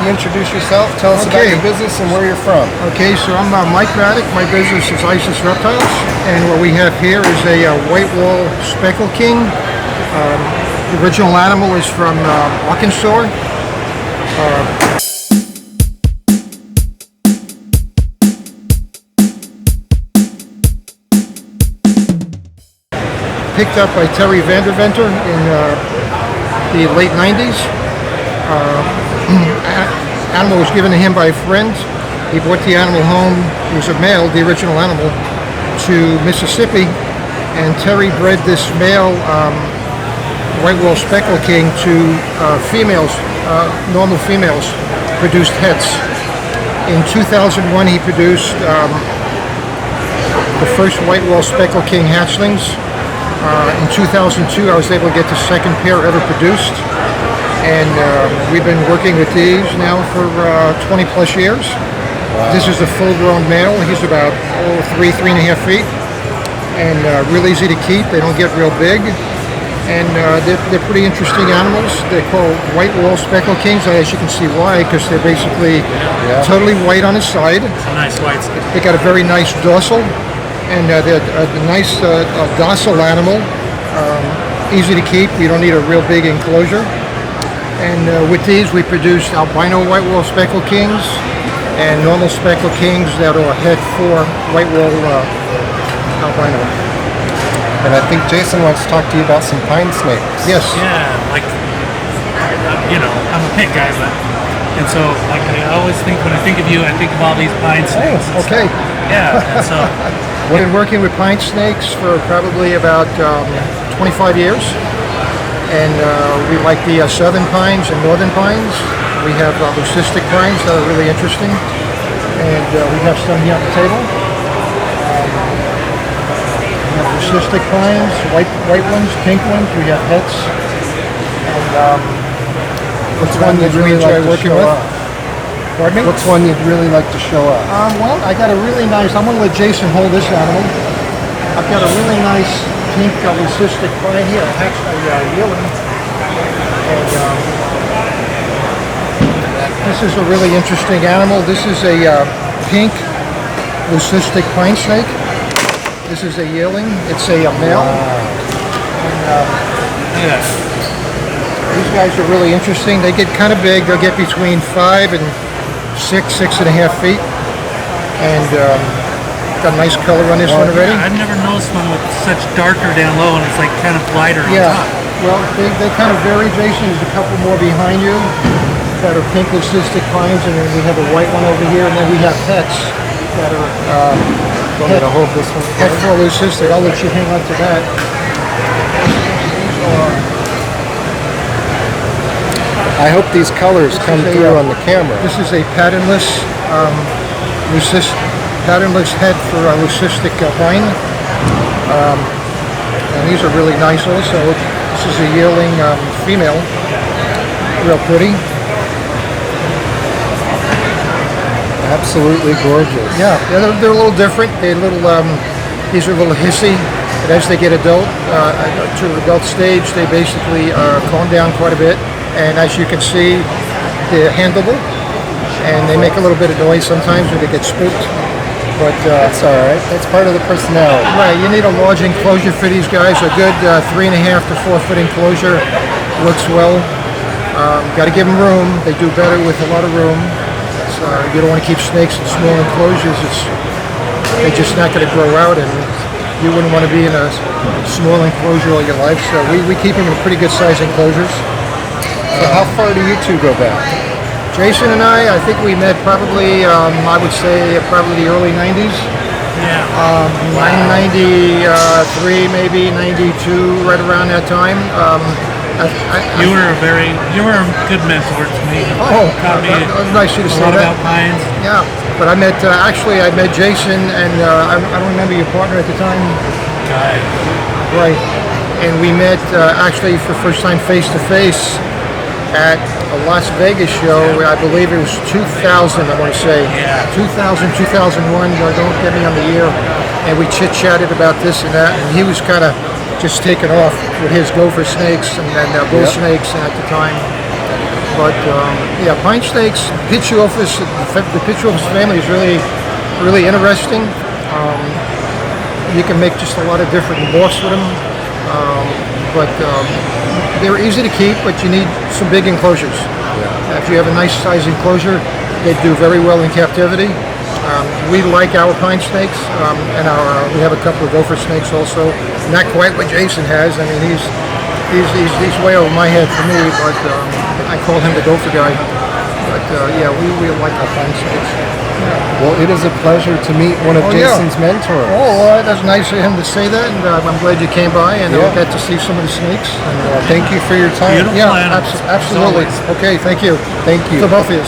Introduce yourself, tell us about your business and where you're from. Okay, so I'm Mike Madec. My business is Isis Reptiles, and what we have here is a white wall speckled king. The original animal is from Arkansas. Picked up by Terry Vanderventer in the late 90s. Animal was given to him by a friend. He brought the animal home. It was a male, the original animal, to Mississippi, and Terry bred this male white wall speckled king to females, normal females, produced heads. In 2001, he produced the first white wall speckled king hatchlings. In 2002, I was able to get the second pair ever produced. And we've been working with these now for 20 plus years. Wow. This is a full-grown male. He's about 3.5 feet, and real easy to keep. They don't get real big, and they're pretty interesting animals. They're called white wall speckled kings, as you can see why, because they're basically totally white on the side. It's a nice white skin. They got a very nice dorsal, and they're a nice docile animal. Easy to keep. You don't need a real big enclosure. And with these, we produced albino white wall speckled kings and normal speckled kings that are het for white wall albino. And I think Jason wants to talk to you about some pine snakes. Yes. Yeah, like, I'm a pig guy, and so like I always think when I think of you, I think of all these pine snakes. Oh, okay. Yeah, and so we've been working with pine snakes for probably about 25 years. And we like the southern pines and northern pines. We have leucistic pines that are really interesting. And we have some here on the table. We have leucistic pines, white ones, pink ones. We have hets. And what's one you'd really like to show off? Pardon me? What's one you'd really like to show off? Well, I got a really nice, I'm going to let Jason hold this animal. I've got a really nice pink leucistic pine here. Actually, yearling. And this is a really interesting animal. This is a pink leucistic pine snake. This is a yearling. It's a male. Wow. And these guys are really interesting. They get kind of big. They'll get between 5 and 6.5 feet. And got a nice color on this one already. Yeah, I've never noticed one with such darker down low, and it's like kind of lighter on top. Well, they kind of vary, Jason. There's a couple more behind you that are pink leucistic pines, and then we have a white one over here, and then we have pets that are Want me to hold this one? het for leucistic. I'll let you hang on to that. I hope these colors come through on the camera. This is a patternless patternless head for leucistic pine. And these are really nice also. This is a yearling female. Real pretty. Absolutely gorgeous. Yeah, they're a little different. They're a little, these are a little hissy. But as they get adult, to the adult stage, they basically calm down quite a bit. And as you can see, they're handleable. And they make a little bit of noise sometimes when they get spooked. But that's all right. That's part of the personality. Right. You need a large enclosure for these guys. A good 3.5 to 4 foot enclosure works well. Got to give them room. They do better with a lot of room. So you don't want to keep snakes in small enclosures. They're just not going to grow out, and you wouldn't want to be in a small enclosure all your life. So we keep them in pretty good size enclosures. So how far do you two go back? Jason and I think we met probably, I would say, probably the early 90s. Yeah. 93, maybe 92, right around that time. You were a good mentor to me. Oh, that was nice of you to say that. A lot about pines. Yeah, but I met Jason, and I don't remember your partner at the time. Guy. Right, and we met actually for the first time face to face at a Las Vegas show. I believe it was 2000, I want to say. Yeah. 2000, 2001, don't get me on the year. And we chit-chatted about this and that, and he was kind of just taken off with his gopher snakes and then bull snakes at the time. But yeah, pine snakes, Pituophis, the Pituophis family is really interesting. You can make just a lot of different moths with them. But they're easy to keep, but you need some big enclosures. If you have a nice size enclosure, they do very well in captivity. We like our pine snakes, and we have a couple of gopher snakes also. Not quite what Jason has. I mean, he's way over my head for me, but I call him the gopher guy. But yeah, we like our pine snakes. Well, it is a pleasure to meet one of Jason's mentors. Oh, well, that's nice of him to say that, and I'm glad you came by, and I'll get to see some of the snakes. And, thank you for your time. Beautiful yeah, animals, absolutely. as always. Okay, thank you. Thank you. To both of you.